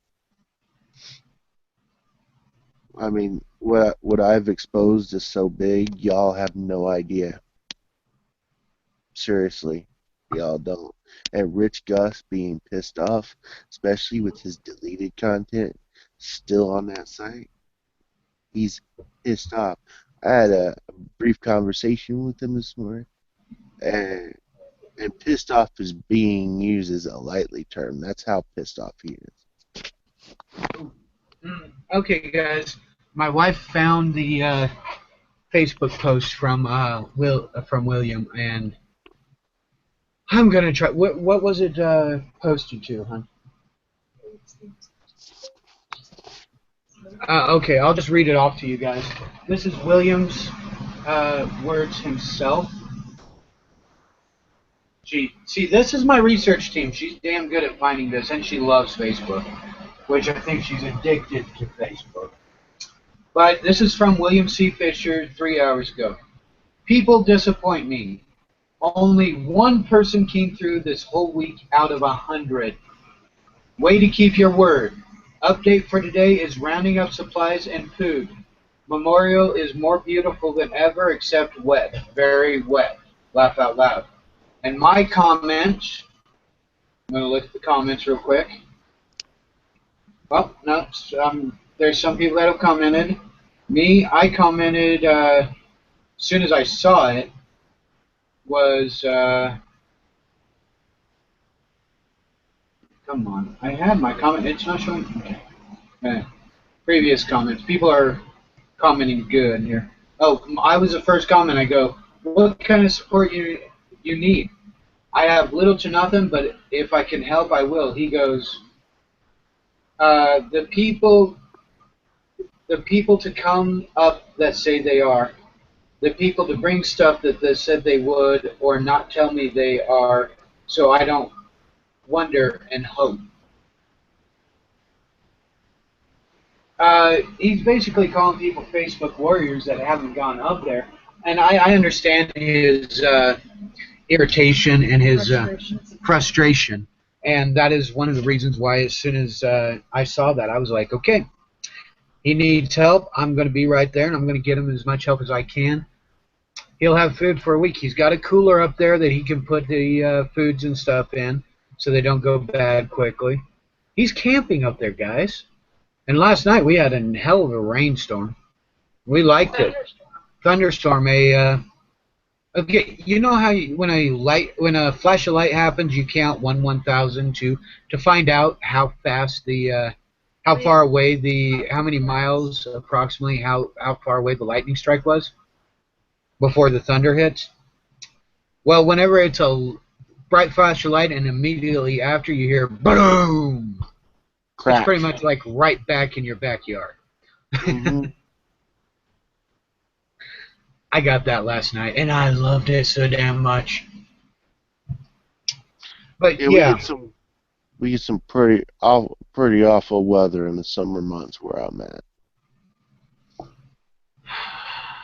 I mean, what I've exposed is so big, y'all have no idea. Seriously, y'all don't. And Rich Gus being pissed off, especially with his deleted content still on that site, he's pissed off. I had a brief conversation with him this morning, and pissed off is being used as a lightly term. That's how pissed off he is. Okay, guys. My wife found the Facebook post from from William, and I'm gonna try. What was it posted to, hon? Okay, I'll just read it off to you guys. This is William's words himself. See, this is my research team. She's damn good at finding this, and she loves Facebook, which I think she's addicted to Facebook. But this is from William C. Fisher 3 hours ago. People disappoint me. Only one person came through this whole week out of 100. Way to keep your word. Update for today is rounding up supplies and food. Memorial is more beautiful than ever except wet. Very wet. Laugh out loud. And my comments, I'm going to look at the comments real quick. Well, no, there's some people that have commented. Me, I commented as soon as I saw it was, come on, I had my comment, it's not showing, okay. Previous comments, people are commenting good here. Oh, I was the first comment, I go, what kind of support you need? I have little to nothing, but if I can help, I will. He goes, the people the people to come up that say they are, the people to bring stuff that they said they would or not tell me they are, so I don't wonder and hope. He's basically calling people Facebook warriors that haven't gone up there. And I understand his irritation and his frustration. And that is one of the reasons why, as soon as I saw that, I was like, okay, he needs help. I'm going to be right there, and I'm going to get him as much help as I can. He'll have food for a week. He's got a cooler up there that he can put the foods and stuff in so they don't go bad quickly. He's camping up there, guys. And last night we had a hell of a rainstorm. We liked it. Thunderstorm. Okay, you know how when a flash of light happens, you count 1,000 to find out how fast how far away how many miles approximately how far away the lightning strike was before the thunder hits. Well, whenever it's a bright flash of light and immediately after you hear boom, Crack. it's pretty much like right back in your backyard. Mm-hmm. I got that last night, and I loved it so damn much. But yeah. We get some pretty awful weather in the summer months where I'm at.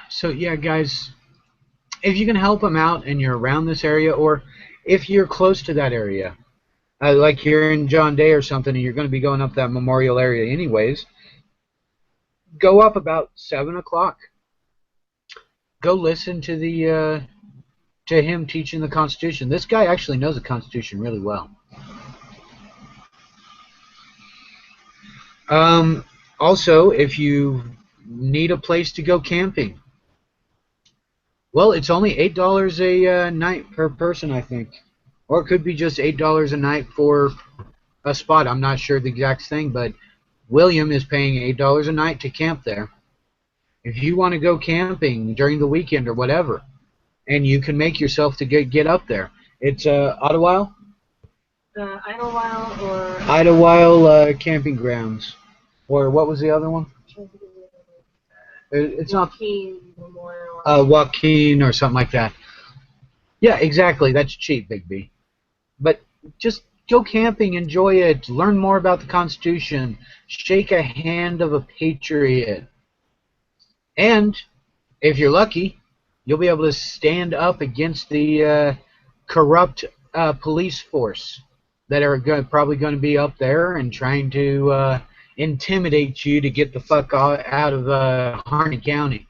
So yeah, guys, if you can help them out and you're around this area, or if you're close to that area, like you're in John Day or something, and you're going to be going up that memorial area anyways, go up about 7 o'clock. Go listen to to him teaching the Constitution. This guy actually knows the Constitution really well. Also, if you need a place to go camping, well, it's only $8 a night per person, I think. Or it could be just $8 a night for a spot. I'm not sure the exact thing, but William is paying $8 a night to camp there. If you want to go camping during the weekend or whatever, and you can make yourself to get up there. It's Idlewild? Idlewild or... Idlewild Camping Grounds. Or what was the other one? It's Joaquin Memorial. Joaquin or something like that. Yeah, exactly. That's cheap, Big B. But just go camping, enjoy it, learn more about the Constitution, shake a hand of a patriot. And if you're lucky, you'll be able to stand up against the corrupt police force that are probably going to be up there and trying to intimidate you to get the fuck out of Harney County.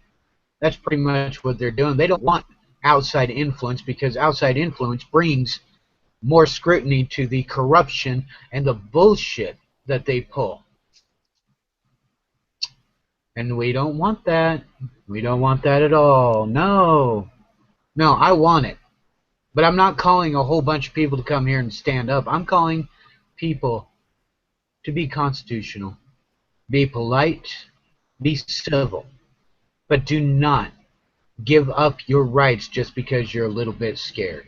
That's pretty much what they're doing. They don't want outside influence because outside influence brings more scrutiny to the corruption and the bullshit that they pull. And we don't want that. We don't want that at all. No. No, I want it. But I'm not calling a whole bunch of people to come here and stand up. I'm calling people to be constitutional. Be polite. Be civil. But do not give up your rights just because you're a little bit scared.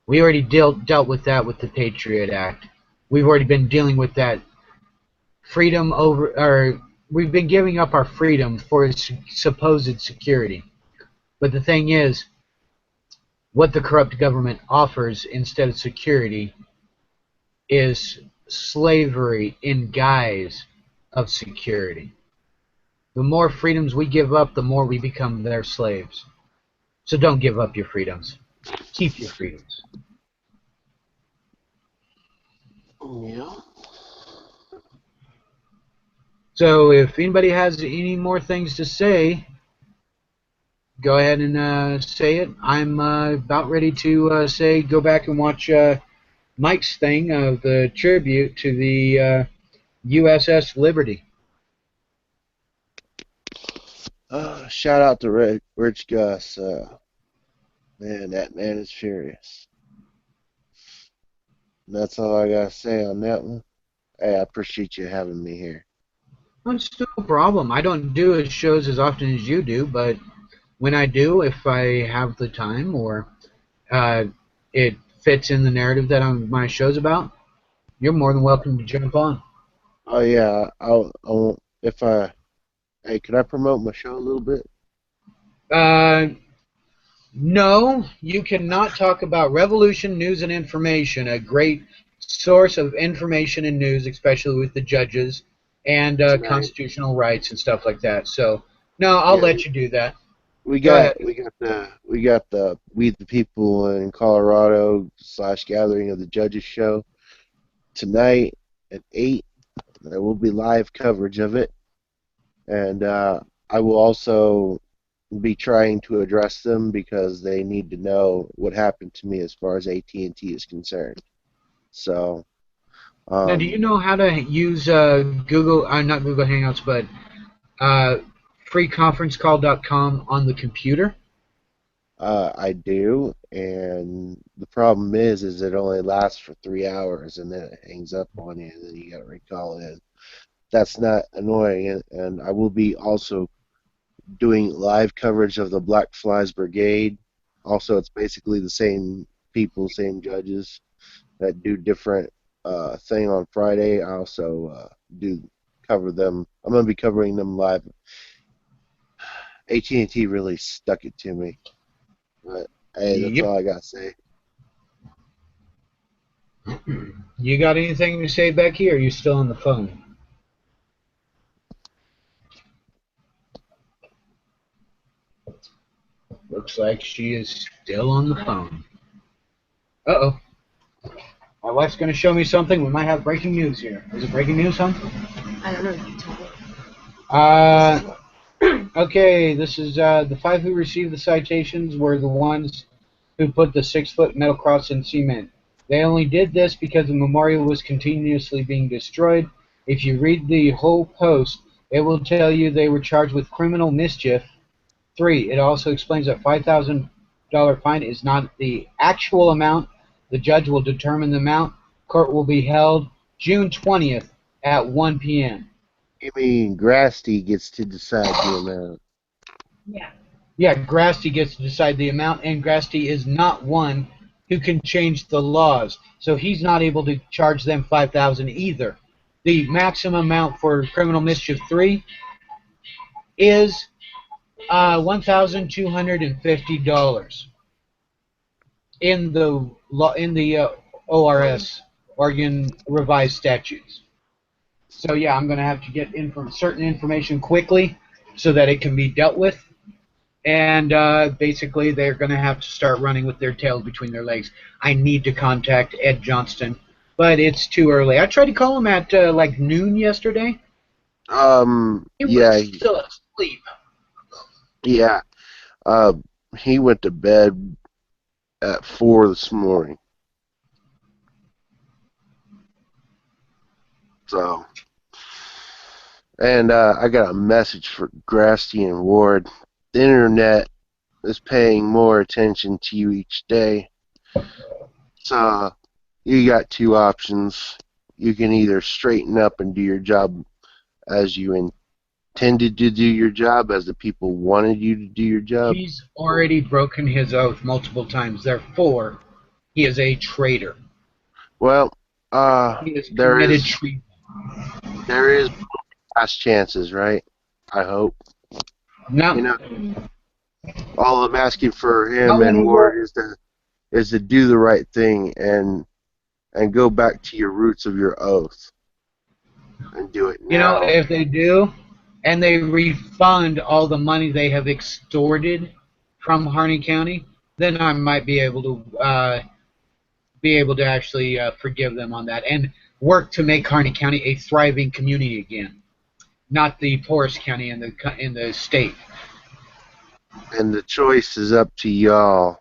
We already dealt with that with the Patriot Act. We've already been dealing with that freedom we've been giving up our freedom for supposed security. But the thing is, what the corrupt government offers instead of security is slavery in guise of security. The more freedoms we give up, the more we become their slaves. So don't give up your freedoms. Keep your freedoms. Yeah. So if anybody has any more things to say, go ahead and say it. I'm about ready to say go back and watch Mike's thing of the tribute to the USS Liberty. Shout out to Rich Gus. Man, that man is furious. And that's all I gotta say on that one. Hey, I appreciate you having me here. It's no problem. I don't do shows as often as you do, but when I do, if I have the time or it fits in the narrative that my show's about, you're more than welcome to jump on. Oh yeah, I won't. if I, hey, could I promote my show a little bit? Uh, no, you cannot talk about revolution, news, and information, a great source of information and news, especially with the judges and Tonight. constitutional rights and stuff like that. So, no, I'll Yeah, let you do that. we Go got ahead. the We the People in Colorado / Gathering of the Judges show tonight at 8. There will be live coverage of it, and I will also be trying to address them because they need to know what happened to me as far as AT&T is concerned. So, Now, do you know how to use Google, not Google Hangouts, but uh, freeconferencecall.com on the computer? I do, and the problem is it only lasts for 3 hours, and then it hangs up on you, and then you got to recall in. That's not annoying, and I will be also doing live coverage of the Black Flies Brigade. Also, it's basically the same people, same judges that do different thing on Friday. I also do cover them. I'm going to be covering them live. AT&T really stuck it to me, but hey, that's Yep. all I got to say. You got anything to say, Becky, or are you still on the phone? Looks like she is still on the phone. Uh-oh. My wife's going to show me something. We might have breaking news here. Is it breaking news, hon? I don't know. You tell me. Okay, this is the 5 who received the citations were the ones who put the 6-foot metal cross in cement. They only did this because the memorial was continuously being destroyed. If you read the whole post, it will tell you they were charged with criminal mischief. 3, it also explains that $5,000 fine is not the actual amount. The judge will determine the amount. Court will be held June 20th at 1 p.m. You mean Grasty gets to decide the amount? Yeah. Yeah, Grasty gets to decide the amount, and Grasty is not one who can change the laws, so he's not able to charge them $5,000 either. The maximum amount for criminal mischief 3 is $1,250 in the ORS, Oregon Revised Statutes. So yeah, I'm going to have to get certain information quickly so that it can be dealt with. And basically, they're going to have to start running with their tails between their legs. I need to contact Ed Johnston, but it's too early. I tried to call him at like noon yesterday. He Yeah, was still asleep. yeah. Uh, he went to bed at 4 this morning. So, and I got a message for Grasty and Ward. The internet is paying more attention to you each day. So, you got two options. You can either straighten up and do your job as you intended to do your job, as the people wanted you to do your job. He's already broken his oath multiple times. Therefore, he is a traitor. Well, He has there committed is treason. last chances, right? I hope. No. You know, all I'm asking for him Not and anymore. Ward is to do the right thing and go back to your roots of your oath and do it You know, now. if they do, and they refund all the money they have extorted from Harney County, then I might be able to actually forgive them on that and work to make Harney County a thriving community again, not the poorest county in the state. And the choice is up to y'all,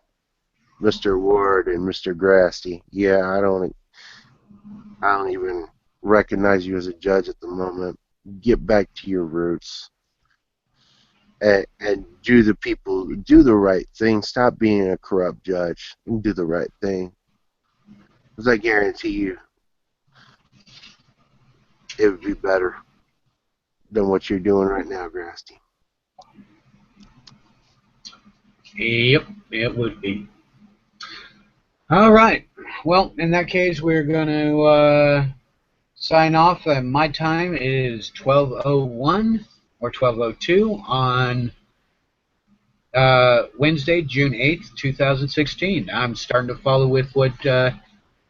Mr. Ward and Mr. Grasty. Yeah, I don't even recognize you as a judge at the moment. Get back to your roots. And do the right thing. Stop being a corrupt judge and do the right thing. Because I guarantee you, it would be better than what you're doing right now, Grasty. Yep, it would be. All right. Well, in that case, we're going to sign off. My time is 12:01 or 12:02 on Wednesday, June 8th, 2016. I'm starting to follow with what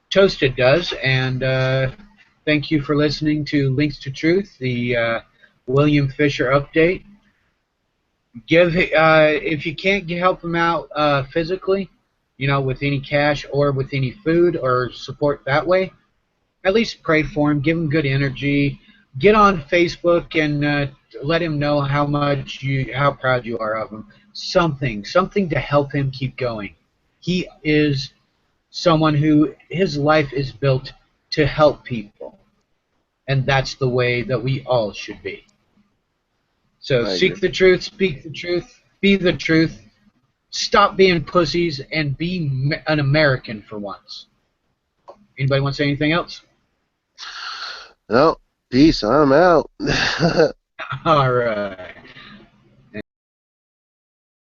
Toasted does, and thank you for listening to Links to Truth, the William Fisher update. Give if you can't help him out physically, with any cash or with any food or support that way, at least pray for him, give him good energy, get on Facebook and let him know how proud you are of him. Something to help him keep going. He is someone who his life is built to help people, and that's the way that we all should be. So I seek agree. the truth, speak the truth, be the truth, stop being pussies, and be an American for once. Anybody want to say anything else? Well, peace. I'm out. All right.